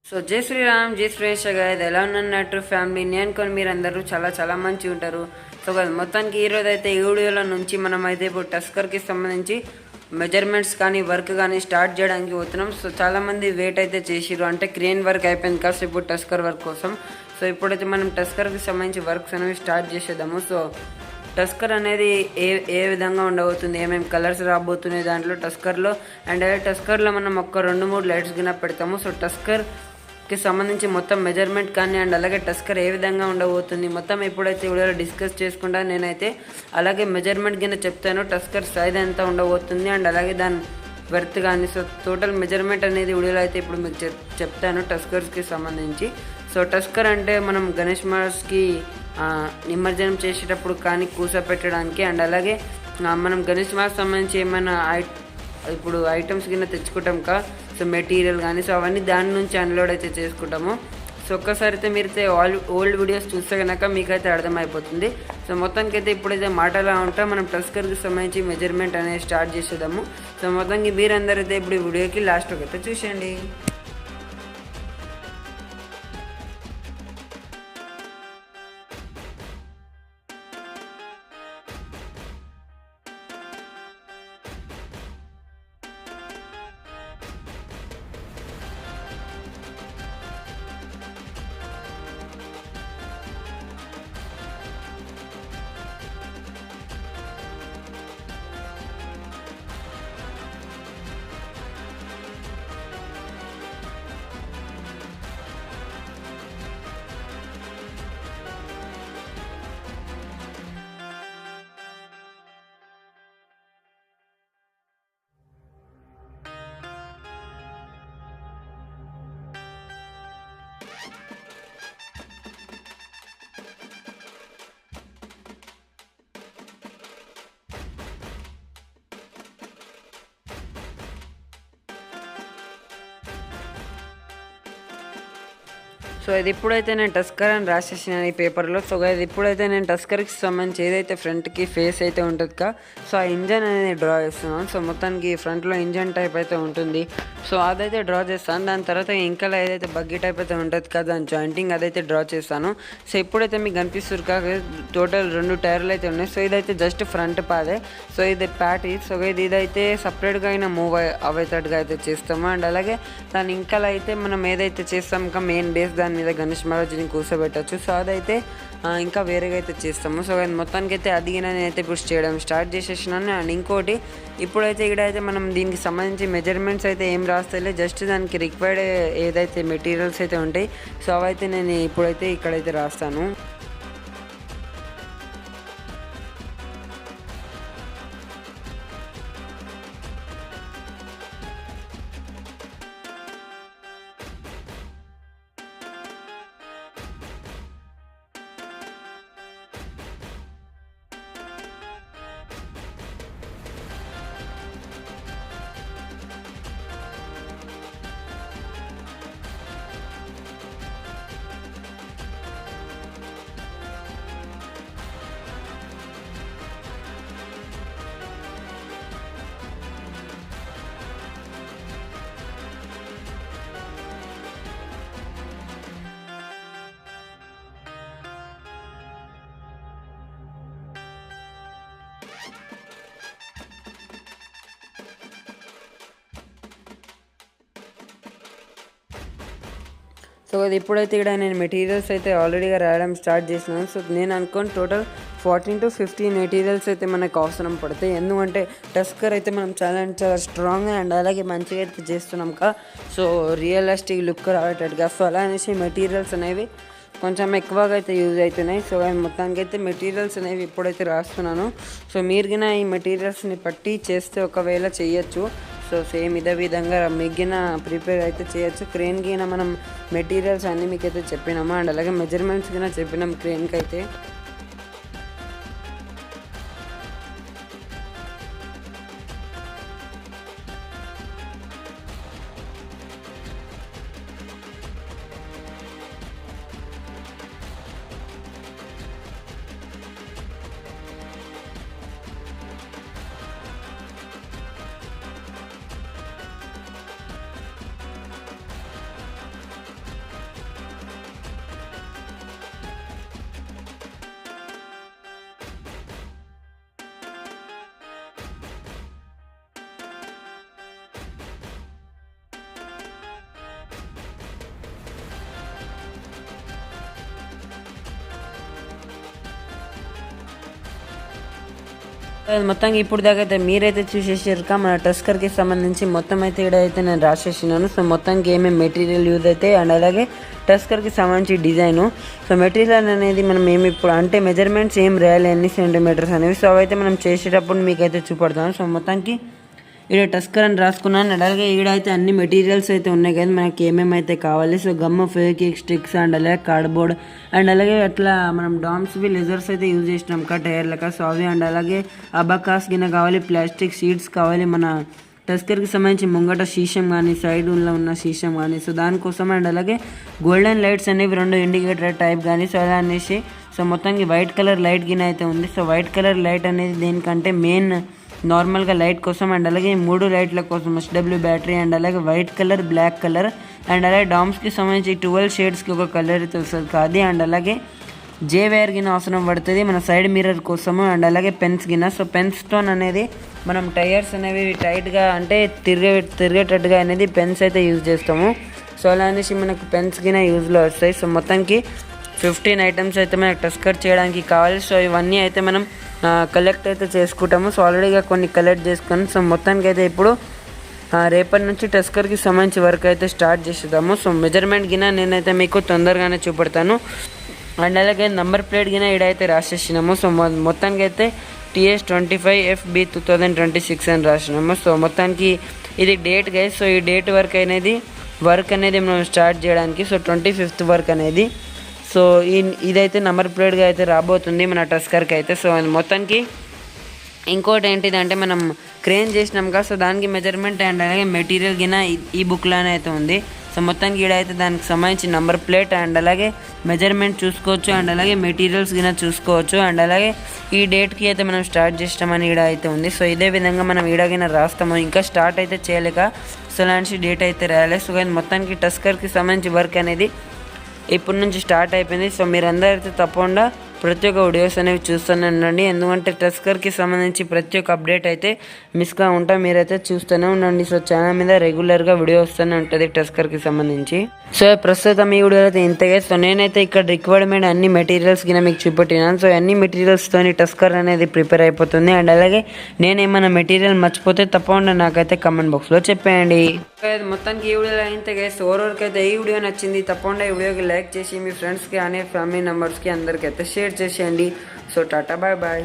So జై శ్రీరామ్, జై Srisha guy, ఎలా ఉన్నట్టు ఫ్యామిలీ నేను కొని మీరందరూ చాలా చాలా మంచిగా ఉంటారు. సో మొత్తానికి ఈరోజు అయితే ఈ వీడియోల నుంచి మనం అయితే ఇప్పుడు టస్కర్కి సంబంధించి మెజర్మెంట్స్ కానీ వర్క్ కానీ స్టార్ట్ చేయడానికి పోతున్నాం. సో చాలామంది వెయిట్ అయితే చేసిరు, అంటే క్రేన్ వర్క్ అయిపోయింది కాస్త ఇప్పుడు టస్కర్ వర్క్ కోసం. సో ఇప్పుడైతే మనం టస్కర్కి సంబంధించి వర్క్స్ అనేవి స్టార్ట్ చేసేద్దాము. సో టస్కర్ అనేది ఏ విధంగా ఉండబోతుంది, ఏమేమి కలర్స్ రాబోతున్నాయి దాంట్లో టస్కర్లో. అండ్ అదే టస్కర్లో మనం ఒక 2-3 లైట్స్ కింద పెడతాము. సో టస్కర్కి సంబంధించి మొత్తం మెజర్మెంట్ కానీ అండ్ అలాగే టస్కర్ ఏ విధంగా ఉండబోతుంది మొత్తం ఎప్పుడైతే వీడియోలో డిస్కస్ చేసుకుంటా నేనైతే అలాగే మెజర్మెంట్ కింద చెప్తాను. టస్కర్ సైజ్ ఎంత ఉండబోతుంది అండ్ అలాగే దాని వర్త్ కానీ. సో టోటల్ మెజర్మెంట్ అనేది వీడియోలో అయితే ఇప్పుడు మీకు చెప్తాను టస్కర్స్కి సంబంధించి. సో టస్కర్ అంటే మనం గణేష్ మాస్కి నిమజ్జనం చేసేటప్పుడు కానీ కూర్చోపెట్టడానికి అండ్ అలాగే మనం గణేష్ మాస్ సంబంధించి ఏమైనా ఇప్పుడు ఐటమ్స్ కింద తెచ్చుకుంటాం కా. సో మెటీరియల్ కానీ సో అవన్నీ దాని నుంచి అన్లోడ్ అయితే చేసుకుంటాము. సో ఒక్కసారి అయితే మీరైతే ఓల్డ్ వీడియోస్ చూస్తే కనుక మీకైతే అర్థమైపోతుంది. సో మొత్తానికి అయితే ఇప్పుడైతే మాటలా ఉంటా మనం టస్కర్కి సంబంధించి మెజర్మెంట్ అనేది స్టార్ట్ చేసేద్దాము. సో మొత్తానికి మీరందరూ అయితే ఇప్పుడు ఈ వీడియోకి లాస్ట్కి అయితే చూసేయండి. సో ఇది ఇప్పుడైతే నేను టస్కర్ అని రాసేసినాను ఈ పేపర్లో. సో ఇది ఇప్పుడైతే నేను టస్కర్కి సంబంధించి ఏదైతే ఫ్రంట్కి ఫేస్ అయితే ఉంటుంది కా. సో ఆ ఇంజన్ అనేది డ్రా చేస్తున్నాను. సో మొత్తానికి ఫ్రంట్లో ఇంజన్ టైప్ అయితే ఉంటుంది. సో అదైతే డ్రా చేస్తాను. దాని తర్వాత ఇంకా ఏదైతే బగ్గీ టైప్ అయితే ఉంటుంది కదా దాని జాయింటింగ్ అదైతే డ్రా చేస్తాను. సో ఇప్పుడైతే మీకు కనిపిస్తుంది కాక టోటల్ 2 టైర్లు అయితే ఉన్నాయి. సో ఇదైతే జస్ట్ ఫ్రంట్ పాదే. సో ఇది ప్యాట్. సో ఇదైతే సపరేట్గా అయినా మూవ్ అయ్యేటట్టుగా అయితే చేస్తాము. అండ్ అలాగే దాని ఇంకా అయితే మనం ఏదైతే చేస్తాం కా మెయిన్ బేస్ దాని మీద గణేష్ మహారాజుని కూర్చోబెట్టచ్చు. సో అదైతే ఇంకా వేరేగా అయితే చేస్తాము. సో మొత్తానికి అయితే అదిగిన నేనైతే ఇప్పుడు చేయడం స్టార్ట్ చేసేసినాను. అండ్ ఇంకోటి ఇప్పుడైతే ఇక్కడైతే మనం దీనికి సంబంధించి మెజర్మెంట్స్ అయితే ఏం రాస్తలే, జస్ట్ దానికి రిక్వైర్డ్ ఏదైతే మెటీరియల్స్ అయితే ఉంటాయి సో అవైతే నేను ఇప్పుడైతే ఇక్కడైతే రాస్తాను. సో అది ఇప్పుడైతే ఇక్కడ నేను మెటీరియల్స్ అయితే ఆల్రెడీగా రాయడం స్టార్ట్ చేసినాను. సో నేను అనుకోని టోటల్ 14 to 15 మెటీరియల్స్ అయితే మనకు అవసరం పడతాయి. ఎందుకంటే టస్కర్ అయితే మనం చాలా స్ట్రాంగ్ అండ్ అలాగే మంచిగా అయితే చేస్తున్నాం కా. సో రియలిస్టిక్ లుక్ రావటట్టుగా. సో అలా అనేసి మెటీరియల్స్ అనేవి కొంచెం ఎక్కువగా అయితే యూజ్ అవుతున్నాయి. సో మొత్తానికి అయితే మెటీరియల్స్ అనేవి ఇప్పుడైతే రాస్తున్నాను. సో మీరు గిన ఈ మెటీరియల్స్ని పట్టి చేస్తే ఒకవేళ చేయొచ్చు. సో సేమ్ ఇదే విధంగా మిగిలిన ప్రిపేర్ అయితే చేయొచ్చు. క్రేన్ గిన మనం మెటీరియల్స్ అన్నీ మీకు అయితే చెప్పినాము అండ్ అలాగే మెజర్మెంట్స్ గిన చెప్పినాం క్రేన్కి అయితే. మొత్తంగా ఇప్పుడు దాకా అయితే మీరైతే చూసేసారు మన టస్కర్కి సంబంధించి మొత్తం అయితే ఇక్కడైతే నేను రాసేసినాను. సో మొత్తానికి ఏమేమి మెటీరియల్ యూజ్ అయితే అండ్ అలాగే టస్కర్కి సంబంధించి డిజైను. సో మెటీరియల్ అనేది మనం ఏమి ఇప్పుడు అంటే మెజర్మెంట్స్ ఏం రాయాలి ఎన్ని సెంటీమీటర్స్ అనేవి. సో అవైతే మనం చేసేటప్పుడు మీకైతే చూపడతాను. సో మొత్తానికి ఇక్కడ టస్కర్ అని రాసుకున్నాను అండ్ అలాగే ఈడైతే అన్ని మెటీరియల్స్ అయితే ఉన్నాయి కదా మనకి ఏమేమైతే కావాలి. So gum, Fevikwik sticks and అలాగే కార్డ్బోర్డ్ అండ్ అలాగే అట్లా మనం డామ్స్వి లెజర్స్ అయితే యూజ్ చేసినాం టైర్ లెక్క. సో అవి అండ్ అలాగే అబకాస్ గిన్నె కావాలి, ప్లాస్టిక్ షీట్స్ కావాలి, మన టస్కర్కి సంబంధించి ముంగట శీషం కానీ సైడ్లో ఉన్న శీషం కానీ సో దానికోసం అండ్ అలాగే గోల్డెన్ లైట్స్ అనేవి 2 ఇండికేటర్ టైప్ కానీ సో అలా అనేసి. సో మొత్తానికి వైట్ కలర్ లైట్ గిన్నె అయితే ఉంది. సో వైట్ కలర్ లైట్ అనేది దేనికంటే మెయిన్ నార్మల్గా లైట్ కోసం అండ్ అలాగే 3 లైట్ల కోసం SW బ్యాటరీ అండ్ అలాగే white colour, black colour and అలాగే డామ్స్కి సంబంధించి 12 షేడ్స్కి ఒక కలర్ అయితే వస్తుంది కాదు అండ్ అలాగే జే వైర్ గిన్నె అవసరం పడుతుంది మన సైడ్ మిర్రర్ కోసము అండ్ అలాగే పెన్స్ గిన్నె. సో పెన్ స్టోన్ అనేది మనం టైర్స్ అనేవి టైట్గా అంటే తిరిగేటట్టుగా అనేది పెన్స్ అయితే యూజ్ చేస్తాము. సో అలా అనేసి మనకు పెన్స్ గిన్నె యూజ్లో వస్తాయి. సో మొత్తానికి 15 ఐటమ్స్ అయితే మనకు టస్కర్ చేయడానికి కావాలి. సో ఇవన్నీ అయితే మనం కలెక్ట్ అయితే చేసుకుంటాము. సో ఆల్రెడీగా కొన్ని కలెక్ట్ చేసుకొని సో మొత్తానికి అయితే ఇప్పుడు రేపటి నుంచి టస్కర్కి సంబంధించి వర్క్ అయితే స్టార్ట్ చేసేద్దాము. సో మెజర్మెంట్ గిన నేనైతే మీకు తొందరగానే చూపెడతాను అండ్ అలాగే నంబర్ ప్లేట్ గిన ఈడైతే రాసేసినాము. సో మొత్తానికి అయితే TS25FB 2026 అని రాసినాము. సో మొత్తానికి ఇది డేట్ గైస్. సో ఈ డేట్ వర్క్ అనేది మనం స్టార్ట్ చేయడానికి సో 25th వర్క్ అనేది. సో ఇదైతే నంబర్ ప్లేట్గా అయితే రాబోతుంది మన టస్కర్కి అయితే. సో మొత్తానికి ఇంకోటి ఏంటిదంటే మనం క్రేన్ చేసినాం కదా సో దానికి మెజర్మెంట్ అండ్ అలాగే మెటీరియల్ గిన ఈ బుక్లోనే అయితే ఉంది. సో మొత్తానికి ఈడైతే దానికి సంబంధించి నంబర్ ప్లేట్ అండ్ అలాగే మెజర్మెంట్ చూసుకోవచ్చు అండ్ అలాగే మెటీరియల్స్ గిన చూసుకోవచ్చు అండ్ అలాగే ఈ డేట్కి అయితే మనం స్టార్ట్ చేస్తామని ఈడ అయితే ఉంది. సో ఇదే విధంగా మనం ఈడగిన రాస్తాము. ఇంకా స్టార్ట్ అయితే చేయలేక సో అలాంటి డేట్ అయితే రాయాలి. సో మొత్తానికి టస్కర్కి సంబంధించి వర్క్ అనేది ఇప్పటి నుంచి స్టార్ట్ అయిపోయింది. సో మీరందరూ అయితే తప్పకుండా ప్రతి ఒక్క వీడియోస్ అనేవి చూస్తూనే ఉండండి. ఎందుకంటే టస్కర్కి సంబంధించి ప్రతి ఒక్క అప్డేట్ అయితే మిస్గా ఉంటా మీరైతే చూస్తూనే ఉండండి. సో ఛానల్ మీద రెగ్యులర్గా వీడియో వస్తూనే ఉంటుంది టస్కర్కి సంబంధించి. సో ప్రస్తుతం ఈ వీడియో అయితే ఇంతగా. సో నేనైతే ఇక్కడ రిక్వైర్మెంట్ అన్ని మెటీరియల్స్ కింద మీకు చూపెట్టినాను. సో అన్ని మెటీరియల్స్తోని టస్కర్ అనేది ప్రిపేర్ అయిపోతుంది అండ్ అలాగే నేనేమైనా మెటీరియల్ మర్చిపోతే తప్పకుండా నాకైతే కామెంట్ బాక్స్లో చెప్పేయండి. మొత్తానికి ఈ వీడియో అయితే గైస్ ఓవరాల్కి అయితే ఈ వీడియో నచ్చింది తప్పకుండా ఈ వీడియోకి లైక్ చేసి మీ ఫ్రెండ్స్కి అనే ఫ్యామిలీ మెంబర్స్కి అందరికీ అయితే షేర్ చేసేయండి. So tata bye bye.